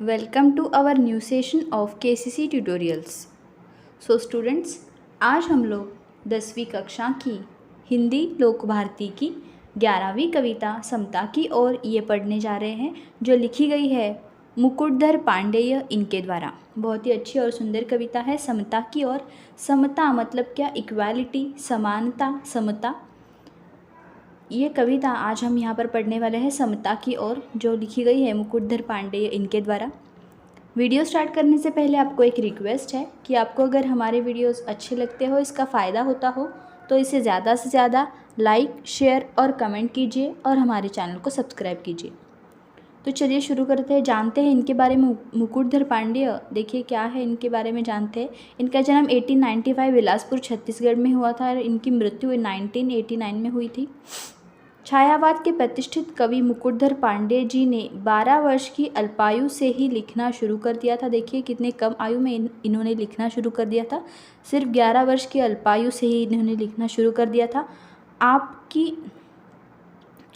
Welcome to our new session of KCC tutorials. So students, आज हम लोग 10वीं कक्षा की हिंदी लोक भारती की 11वीं कविता समता की ओर ये पढ़ने जा रहे हैं, जो लिखी गई है मुकुटधर पांडेय इनके द्वारा। बहुत ही अच्छी और सुंदर कविता है समता की ओर। समता मतलब क्या? इक्वालिटी, समानता, समता। ये कविता आज हम यहाँ पर पढ़ने वाले हैं समता की ओर, जो लिखी गई है मुकुटधर पांडेय इनके द्वारा। वीडियो स्टार्ट करने से पहले आपको एक रिक्वेस्ट है कि आपको अगर हमारे वीडियोस अच्छे लगते हो, इसका फ़ायदा होता हो, तो इसे ज़्यादा से ज़्यादा लाइक, शेयर और कमेंट कीजिए और हमारे चैनल को सब्सक्राइब कीजिए। तो चलिए शुरू करते हैं, जानते हैं इनके बारे में। मुकुटधर पांडेय, देखिए क्या है इनके बारे में जानते हैं। इनका जन्म 1895 बिलासपुर छत्तीसगढ़ में हुआ था और इनकी मृत्यु 1989 में हुई थी। छायावाद के प्रतिष्ठित कवि मुकुटधर पांडेय जी ने 12 वर्ष की अल्पायु से ही लिखना शुरू कर दिया था। देखिए कितने कम आयु में इन्होंने लिखना शुरू कर दिया था। सिर्फ 11 वर्ष की अल्पायु से ही इन्होंने लिखना शुरू कर दिया था।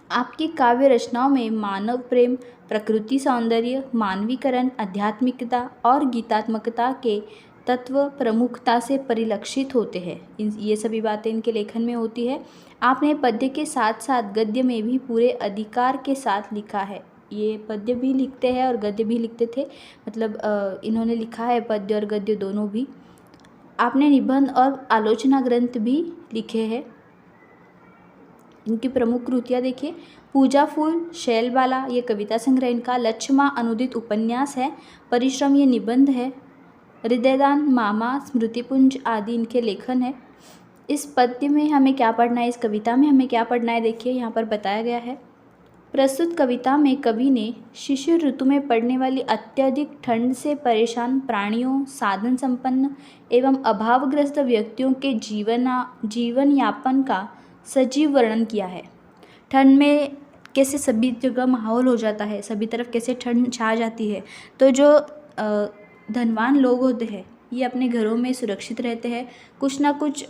आपकी काव्य रचनाओं में मानव प्रेम, प्रकृति सौंदर्य, मानवीकरण, आध्यात्मिकता और गीतात्मकता के तत्व प्रमुखता से परिलक्षित होते हैं। ये सभी बातें इनके लेखन में होती है। आपने पद्य के साथ साथ गद्य में भी पूरे अधिकार के साथ लिखा है। ये पद्य भी लिखते हैं और गद्य भी लिखते थे, मतलब इन्होंने लिखा है पद्य और गद्य दोनों भी। आपने निबंध और आलोचना ग्रंथ भी लिखे हैं। इनकी प्रमुख कृतियाँ देखिए, पूजा फूल, शैलबाला ये कविता संग्रह इनका, लक्ष्मा अनुदित उपन्यास है, परिश्रम ये निबंध है, हृदयदान, मामा, स्मृतिपुंज आदि इनके लेखन है। इस पद्य में हमें क्या पढ़ना है, इस कविता में हमें क्या पढ़ना है, देखिए यहाँ पर बताया गया है। प्रस्तुत कविता में कवि ने शिशिर ऋतु में पड़ने वाली अत्यधिक ठंड से परेशान प्राणियों, साधन संपन्न एवं अभावग्रस्त व्यक्तियों के जीवन यापन का सजीव वर्णन किया है। ठंड में कैसे सभी जगह माहौल हो जाता है, सभी तरफ कैसे ठंड छा जाती है, तो जो धनवान लोग होते हैं ये अपने घरों में सुरक्षित रहते हैं। कुछ ना कुछ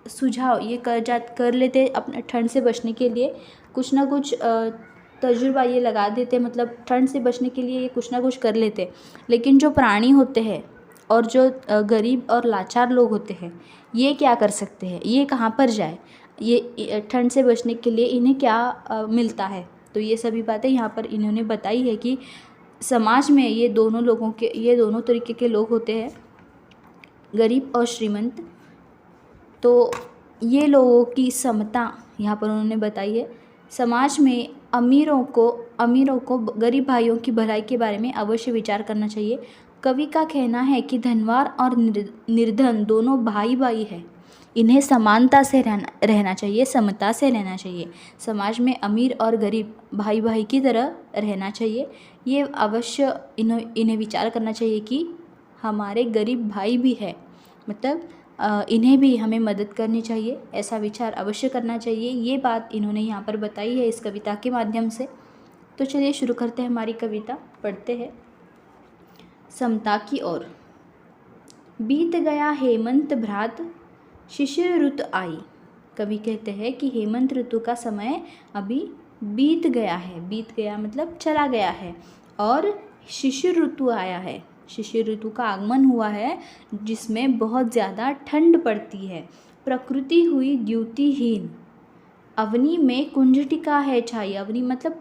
सुझाव ये कर लेते अपने ठंड से बचने के लिए, कुछ ना कुछ तजुर्बा ये लगा देते, मतलब ठंड से बचने के लिए ये कुछ ना कुछ कर लेते। लेकिन जो प्राणी होते हैं और जो गरीब और लाचार लोग होते हैं, ये क्या कर सकते हैं, ये कहाँ पर जाए, ये ठंड से बचने के लिए इन्हें क्या मिलता है। तो ये सभी बातें यहाँ पर इन्होंने बताई है कि समाज में ये दोनों तरीके के लोग होते हैं, गरीब और श्रीमंत। तो ये लोगों की समता यहाँ पर उन्होंने बताई है। समाज में अमीरों को गरीब भाइयों की भलाई के बारे में अवश्य विचार करना चाहिए। कवि का कहना है कि धनवान और निर्धन दोनों भाई भाई है, इन्हें समानता से रहना चाहिए, समता से रहना चाहिए। समाज में अमीर और गरीब भाई भाई की तरह रहना चाहिए। ये अवश्य इन्हें विचार करना चाहिए कि हमारे गरीब भाई भी है, मतलब इन्हें भी हमें मदद करनी चाहिए, ऐसा विचार अवश्य करना चाहिए। ये बात इन्होंने यहाँ पर बताई है इस कविता के माध्यम से। तो चलिए शुरू करते हैं हमारी कविता, पढ़ते हैं समता की ओर। बीत गया हेमंत भ्रात, शिशिर ऋतु आई। कवि कहते हैं कि हेमंत ऋतु का समय अभी बीत गया है। बीत गया मतलब चला गया है, और शिशिर ऋतु आया है। शिशिर ऋतु का आगमन हुआ है, जिसमें बहुत ज़्यादा ठंड पड़ती है। प्रकृति हुई द्युतिहीन, अवनी में कुंजटिका है छाई। अवनी मतलब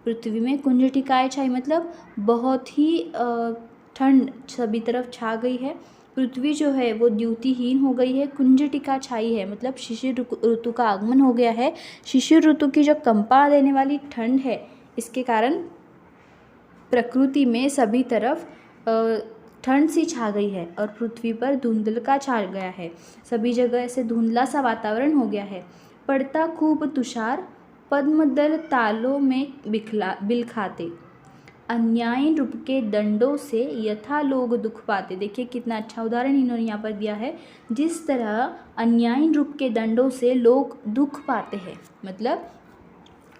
पृथ्वी में कुंजटिकाएं छाई, मतलब बहुत ही ठंड सभी तरफ छा गई है। पृथ्वी जो है वो द्युतिहीन हो गई है, कुंजटिका छाई है, मतलब शिशिर ऋतु का आगमन हो गया है। शिशिर ऋतु की जो कंपा देने वाली ठंड है, इसके कारण प्रकृति में सभी तरफ ठंड सी छा गई है और पृथ्वी पर धुंधलका छा गया है। सभी जगह ऐसे धुंधला सा वातावरण हो गया है। पड़ता खूब तुषार, पद्मदल तालों में बिलखाते, अन्यायी रूप के दंडों से यथा लोग दुख पाते। देखिए कितना अच्छा उदाहरण इन्होंने यहाँ पर दिया है। जिस तरह अन्यायी रूप के दंडों से लोग दुख पाते हैं, मतलब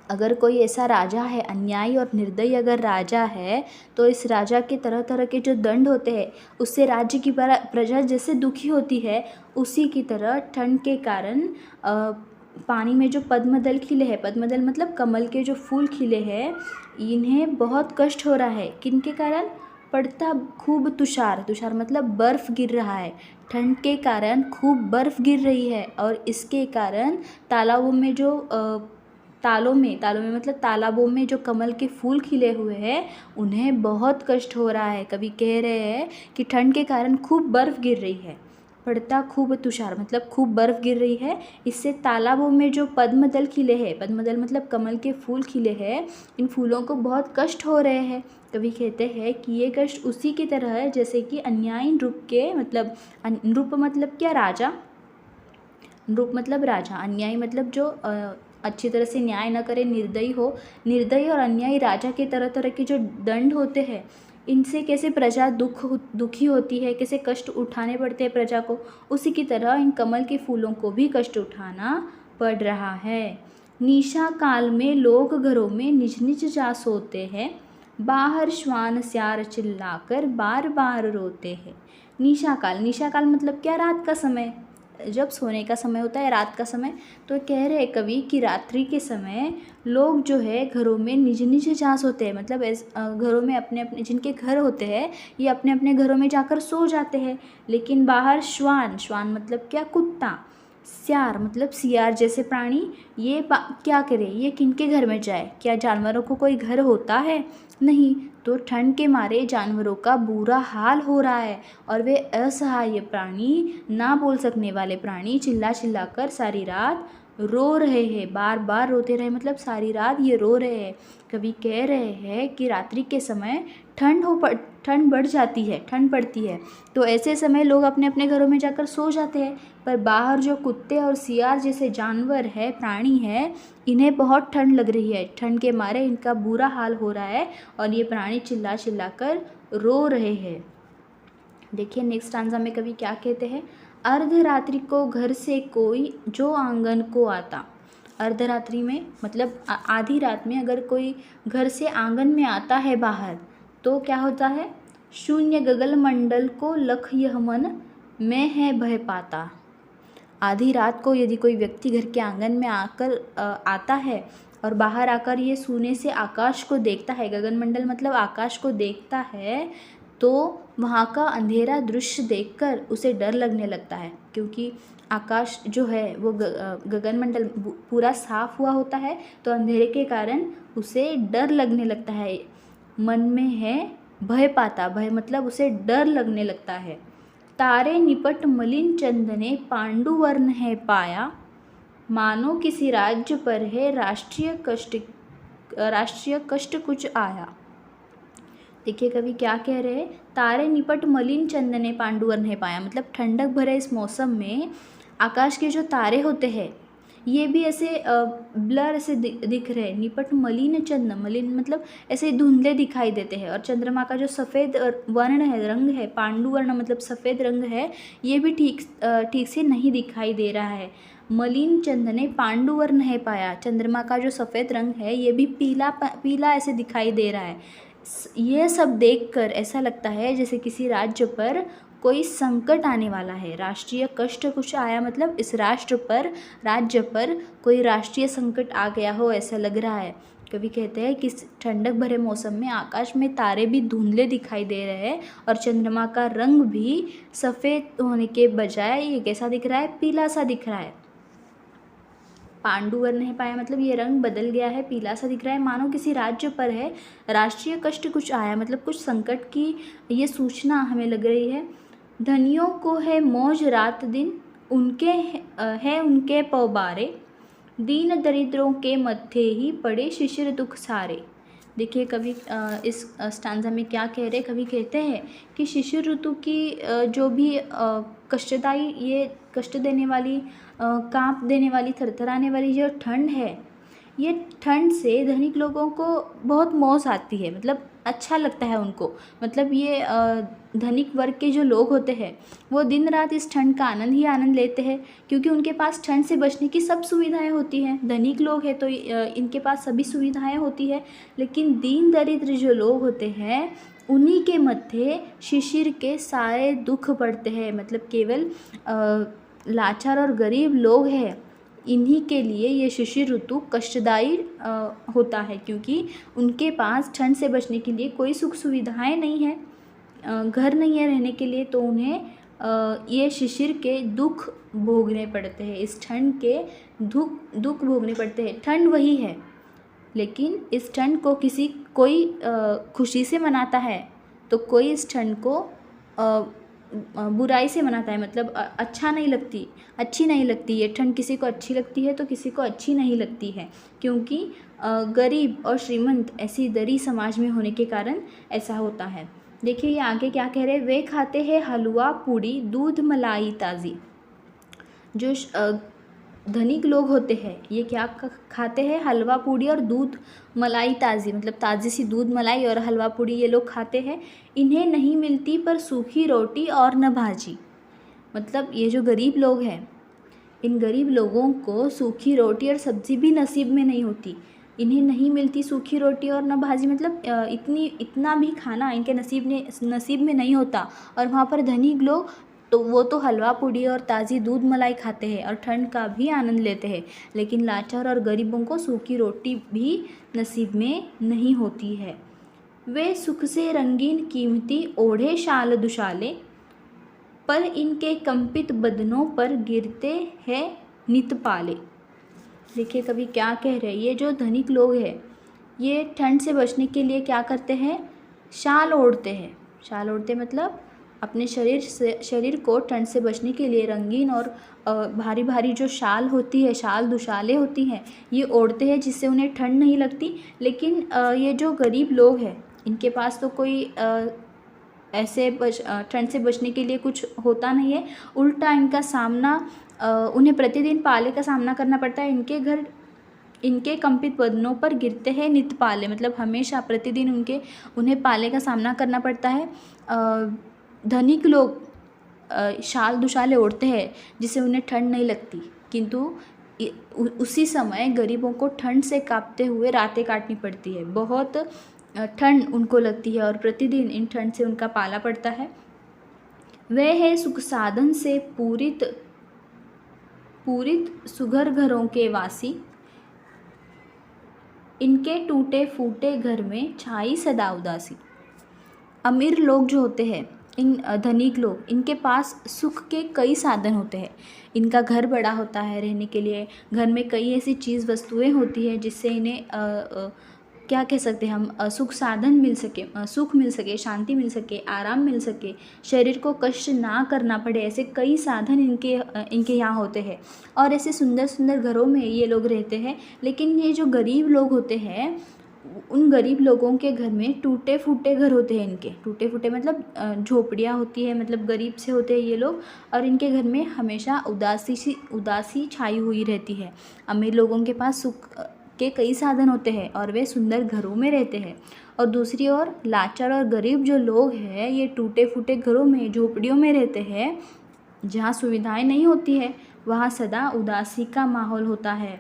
अगर कोई ऐसा राजा है, अन्यायी और निर्दयी अगर राजा है, तो इस राजा के तरह तरह के जो दंड होते हैं, उससे राज्य की प्रजा जैसे दुखी होती है, उसी की तरह ठंड के कारण पानी में जो पद्मदल खिले हैं, पद्मदल मतलब कमल के जो फूल खिले हैं, इन्हें बहुत कष्ट हो रहा है। किनके कारण? पड़ता खूब तुषार, तुषार मतलब बर्फ़ गिर रहा है। ठंड के कारण खूब बर्फ़ गिर रही है और इसके कारण तालाबों में जो तालों में मतलब तालाबों में जो कमल के फूल खिले हुए हैं, उन्हें बहुत कष्ट हो रहा है। कवि कह रहे हैं कि ठंड के कारण खूब बर्फ़ गिर रही है। पड़ता खूब तुषार मतलब खूब बर्फ़ गिर रही है। इससे तालाबों में जो पद्मदल खिले हैं, पद्मदल मतलब कमल के फूल खिले हैं, इन फूलों को बहुत कष्ट हो रहे हैं। कवि कहते हैं कि ये कष्ट उसी की तरह है जैसे कि अन्यायी नृप के, मतलब नृप मतलब क्या? राजा। नृप मतलब राजा, अन्यायी मतलब जो अच्छी तरह से न्याय न करे, निर्दयी हो। निर्दयी और अन्यायी राजा के तरह तरह के जो दंड होते हैं, इनसे कैसे प्रजा दुखी होती है, कैसे कष्ट उठाने पड़ते हैं प्रजा को, उसी की तरह इन कमल के फूलों को भी कष्ट उठाना पड़ रहा है। निशा काल में लोग घरों में निज निज जा सोते हैं, बाहर श्वान स्यार चिल्लाकर बार बार रोते हैं। निशा काल मतलब क्या? रात का समय, जब सोने का समय होता है, रात का समय। तो कह रहे हैं कवि कि रात्रि के समय लोग जो है घरों में निज निज जा सोते हैं, मतलब घरों में अपने अपने जिनके घर होते हैं, ये अपने अपने घरों में जाकर सो जाते हैं। लेकिन बाहर श्वान, श्वान मतलब क्या? कुत्ता। स्यार मतलब सियार जैसे प्राणी, ये क्या करे? ये किनके घर में जाए? क्या जानवरों को कोई घर होता है? नहीं। तो ठंड के मारे जानवरों का बुरा हाल हो रहा है और वे असहाय प्राणी, ना बोल सकने वाले प्राणी चिल्ला चिल्ला कर सारी रात रो रहे हैं। बार बार रोते रहे मतलब सारी रात ये रो रहे हैं। कवि कह रहे हैं कि रात्रि के समय ठंड बढ़ जाती है, ठंड पड़ती है, तो ऐसे समय लोग अपने अपने घरों में जाकर सो जाते हैं। पर बाहर जो कुत्ते और सियार जैसे जानवर है, प्राणी है, इन्हें बहुत ठंड लग रही है। ठंड के मारे इनका बुरा हाल हो रहा है और ये प्राणी चिल्ला चिल्ला कर रो रहे हैं। देखिए नेक्स्ट स्टांजा में कवि क्या कहते हैं? अर्धरात्रि को घर से कोई जो आंगन को आता। अर्धरात्रि में मतलब आधी रात में अगर कोई घर से आंगन में आता है बाहर, तो क्या होता है? शून्य गगन मंडल को लख यह मन में है भय पाता। आधी रात को यदि कोई व्यक्ति घर के आंगन में आकर आता है और बाहर आकर ये सोने से आकाश को देखता है, गगनमंडल मतलब आकाश को देखता है, तो वहाँ का अंधेरा दृश्य देखकर उसे डर लगने लगता है, क्योंकि आकाश जो है वो गगनमंडल पूरा साफ हुआ होता है, तो अंधेरे के कारण उसे डर लगने लगता है। मन में है भय पाता, भय मतलब उसे डर लगने लगता है। तारे निपट मलिन चंदने पांडुवर्ण है पाया, मानो किसी राज्य पर है राष्ट्रीय कष्ट कुछ आया। देखिए कवि क्या कह रहे हैं? तारे निपट मलिन चंदने पांडुवर्ण है पाया, मतलब ठंडक भरे इस मौसम में आकाश के जो तारे होते हैं ये भी ऐसे ब्लर ऐसे दिख रहे हैं। निपट मलिन चंदन, मलिन मतलब ऐसे धुंधले दिखाई देते हैं। और चंद्रमा का जो सफ़ेद वर्ण है, रंग है, पांडुवर्ण मतलब सफ़ेद रंग है, ये भी ठीक से नहीं दिखाई दे रहा है। मलिन चंदने पांडुवर्ण है पाया, चंद्रमा का जो सफ़ेद रंग है ये भी पीला ऐसे दिखाई दे रहा है। ये सब देखकर ऐसा लगता है जैसे किसी राज्य पर कोई संकट आने वाला है। राष्ट्रीय कष्ट कुछ आया मतलब इस राष्ट्र पर, राज्य पर कोई राष्ट्रीय संकट आ गया हो, ऐसा लग रहा है। कवि कहते हैं कि ठंडक भरे मौसम में आकाश में तारे भी धुंधले दिखाई दे रहे हैं और चंद्रमा का रंग भी सफ़ेद होने के बजाय ये कैसा दिख रहा है? पीला सा दिख रहा है। पांडुवर्ण है पाया मतलब ये रंग बदल गया है, पीला सा दिख रहा है, मानो किसी राज्य पर है राष्ट्रीय कष्ट कुछ आया, मतलब कुछ संकट की ये सूचना हमें लग रही है। धनियों को है मौज रात दिन, उनके है उनके पौबारे, दीन दरिद्रों के मत्थे ही पड़े शिशिर दुख सारे। देखिए कवि इस स्टांजा में क्या कह रहे? कवि कहते हैं कि शिशिर ऋतु की जो भी कष्टदायी, ये कष्ट देने वाली, कांप देने वाली, थरथराने वाली जो ठंड है, ये ठंड से धनिक लोगों को बहुत मौज आती है, मतलब अच्छा लगता है उनको। मतलब ये धनिक वर्ग के जो लोग होते हैं वो दिन रात इस ठंड का आनंद ही आनंद लेते हैं, क्योंकि उनके पास ठंड से बचने की सब सुविधाएं होती हैं। धनिक लोग हैं तो इनके पास सभी सुविधाएं होती है। लेकिन दीन दरिद्र जो लोग होते हैं उन्हीं के मत्थे शिशिर के सारे दुख पड़ते हैं। मतलब केवल लाचार और गरीब लोग हैं इन्हीं के लिए ये शिशिर ऋतु कष्टदायी होता है, क्योंकि उनके पास ठंड से बचने के लिए कोई सुख सुविधाएं नहीं है, घर नहीं है रहने के लिए, तो उन्हें ये शिशिर के दुख भोगने पड़ते हैं, इस ठंड के दुख भोगने पड़ते हैं। ठंड वही है, लेकिन इस ठंड को कोई खुशी से मनाता है तो कोई इस ठंड को बुराई से मनाता है, मतलब अच्छी नहीं लगती। ये ठंड किसी को अच्छी लगती है तो किसी को अच्छी नहीं लगती है, क्योंकि गरीब और श्रीमंत ऐसी दरी समाज में होने के कारण ऐसा होता है। देखिए ये आगे क्या कह रहे हैं, वे खाते हैं हलवा पूड़ी दूध मलाई ताज़ी। जो धनिक लोग होते हैं ये क्या खाते हैं, हलवा पूड़ी और दूध मलाई ताज़ी, मतलब ताज़ी सी दूध मलाई और हलवा पूड़ी ये लोग खाते हैं। इन्हें नहीं मिलती पर सूखी रोटी और न भाजी, मतलब ये जो गरीब लोग हैं, इन गरीब लोगों को सूखी रोटी और सब्ज़ी भी नसीब में नहीं होती। इन्हें नहीं मिलती सूखी रोटी और न भाजी, मतलब इतना भी खाना इनके नसीब में नहीं होता। और वहाँ पर धनिक लोग तो वो तो हलवा पूड़ी और ताज़ी दूध मलाई खाते हैं और ठंड का भी आनंद लेते हैं, लेकिन लाचार और गरीबों को सूखी रोटी भी नसीब में नहीं होती है। वे सुख से रंगीन कीमती ओढ़े शाल दुशाले, पर इनके कंपित बदनों पर गिरते हैं नित पाले। देखिए कवि क्या कह रहे हैं, ये जो धनिक लोग हैं ये ठंड से बचने के लिए क्या करते हैं, शाल ओढ़ते हैं। शाल ओढ़ते मतलब अपने शरीर को ठंड से बचने के लिए रंगीन और भारी भारी जो शाल होती है, शाल दुशाले होती हैं, ये ओढ़ते हैं जिससे उन्हें ठंड नहीं लगती। लेकिन ये जो गरीब लोग हैं इनके पास तो कोई ऐसे ठंड से बचने के लिए कुछ होता नहीं है, उल्टा इनका सामना उन्हें प्रतिदिन पाले का सामना करना पड़ता है। इनके कंपित बदनों पर गिरते हैं नित पाले, मतलब हमेशा प्रतिदिन उन्हें पाले का सामना करना पड़ता है। धनिक लोग शाल दुशाले ओढ़ते हैं जिससे उन्हें ठंड नहीं लगती, किंतु उसी समय गरीबों को ठंड से कांपते हुए रातें काटनी पड़ती है, बहुत ठंड उनको लगती है और प्रतिदिन इन ठंड से उनका पाला पड़ता है। वह है सुख साधन से पूरित सुघर घरों के वासी, इनके टूटे फूटे घर में छाई सदा उदासी। अमीर लोग जो होते हैं, इन धनिक लोग, इनके पास सुख के कई साधन होते हैं। इनका घर बड़ा होता है रहने के लिए, घर में कई ऐसी वस्तुएं होती हैं जिससे इन्हें क्या कह सकते हैं हम, सुख साधन मिल सके, सुख मिल सके, शांति मिल सके, आराम मिल सके, शरीर को कष्ट ना करना पड़े, ऐसे कई साधन इनके यहाँ होते हैं और ऐसे सुंदर सुंदर घरों में ये लोग रहते हैं। लेकिन ये जो गरीब लोग होते हैं, उन गरीब लोगों के घर में टूटे फूटे घर होते हैं। इनके टूटे फूटे मतलब झोपड़ियाँ होती है, मतलब गरीब से होते हैं ये लोग, और इनके घर में हमेशा उदासी छाई हुई रहती है। अमीर लोगों के पास सुख के कई साधन होते हैं और वे सुंदर घरों में रहते हैं, और दूसरी ओर लाचार और गरीब जो लोग हैं ये टूटे फूटे घरों में, झोपड़ियों में रहते हैं, जहाँ सुविधाएं नहीं होती है, वहाँ सदा उदासी का माहौल होता है।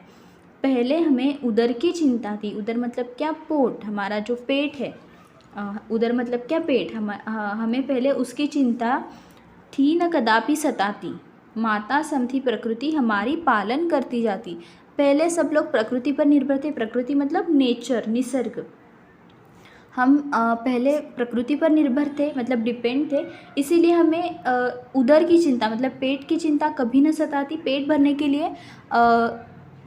पहले हमें उदर की चिंता थी, उदर मतलब क्या, पोट, हमारा जो पेट है, उदर मतलब क्या, पेट, हमें पहले उसकी चिंता थी, न कदापि सताती, माता समथी प्रकृति हमारी पालन करती जाती। पहले सब लोग प्रकृति पर निर्भर थे, प्रकृति मतलब नेचर, निसर्ग। हम पहले प्रकृति पर निर्भर थे, मतलब डिपेंड थे, इसीलिए हमें उदर की चिंता मतलब पेट की चिंता कभी न सताती। पेट भरने के लिए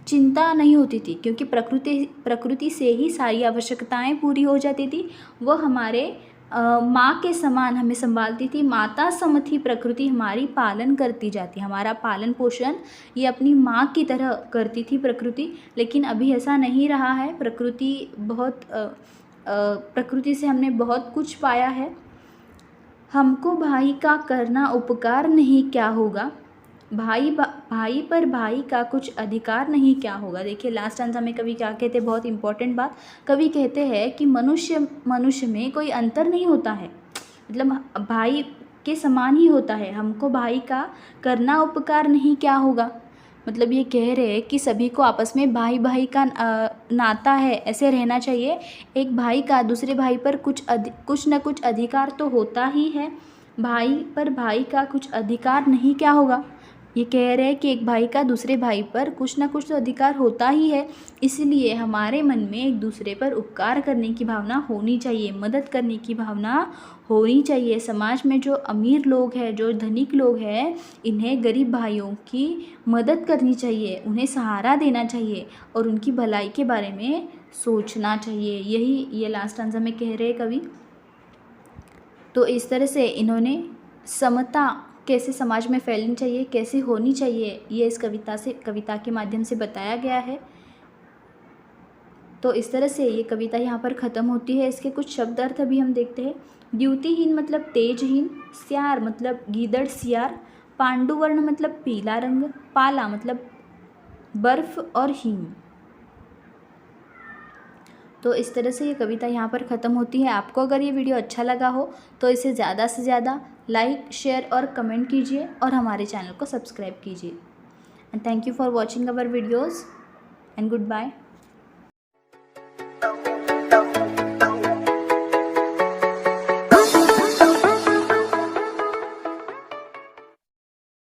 चिंता नहीं होती थी, क्योंकि प्रकृति से ही सारी आवश्यकताएं पूरी हो जाती थी। वह हमारे माँ के समान हमें संभालती थी। माता समथी प्रकृति हमारी पालन करती जाती, हमारा पालन पोषण ये अपनी माँ की तरह करती थी प्रकृति। लेकिन अभी ऐसा नहीं रहा है, प्रकृति से हमने बहुत कुछ पाया है। हमको भाई का करना उपकार नहीं क्या होगा, भाई पर भाई का कुछ अधिकार नहीं क्या होगा। देखिए लास्ट स्टैंज़ा में कवि क्या कहते हैं, बहुत इंपॉर्टेंट बात कवि कहते हैं कि मनुष्य में कोई अंतर नहीं होता है, मतलब भाई के समान ही होता है। हमको भाई का करना उपकार नहीं क्या होगा, मतलब ये कह रहे हैं कि सभी को आपस में भाई का नाता है, ऐसे रहना चाहिए। एक भाई का दूसरे भाई पर कुछ न कुछ अधिकार तो होता ही है, भाई पर भाई का कुछ अधिकार नहीं क्या होगा। ये कह रहे हैं कि एक भाई का दूसरे भाई पर कुछ ना कुछ तो अधिकार होता ही है, इसलिए हमारे मन में एक दूसरे पर उपकार करने की भावना होनी चाहिए, मदद करने की भावना होनी चाहिए। समाज में जो अमीर लोग हैं, जो धनिक लोग हैं, इन्हें गरीब भाइयों की मदद करनी चाहिए, उन्हें सहारा देना चाहिए और उनकी भलाई के बारे में सोचना चाहिए। यही ये लास्ट स्टैंजा में कह रहे हैं कवि। तो इस तरह से इन्होंने समता कैसे समाज में फैलनी चाहिए, कैसे होनी चाहिए, ये इस कविता के माध्यम से बताया गया है। तो इस तरह से ये कविता यहाँ पर ख़त्म होती है। इसके कुछ शब्द अर्थ अभी हम देखते हैं। द्युतिहीन मतलब तेजहीन, स्यार मतलब गीदड़ सियार, पांडुवर्ण मतलब पीला रंग, पाला मतलब बर्फ और हिम। तो इस तरह से ये कविता यहाँ पर ख़त्म होती है। आपको अगर ये वीडियो अच्छा लगा हो तो इसे ज़्यादा से ज़्यादा लाइक, शेयर और कमेंट कीजिए और हमारे चैनल को सब्सक्राइब कीजिए। And thank you for watching our videos and good bye.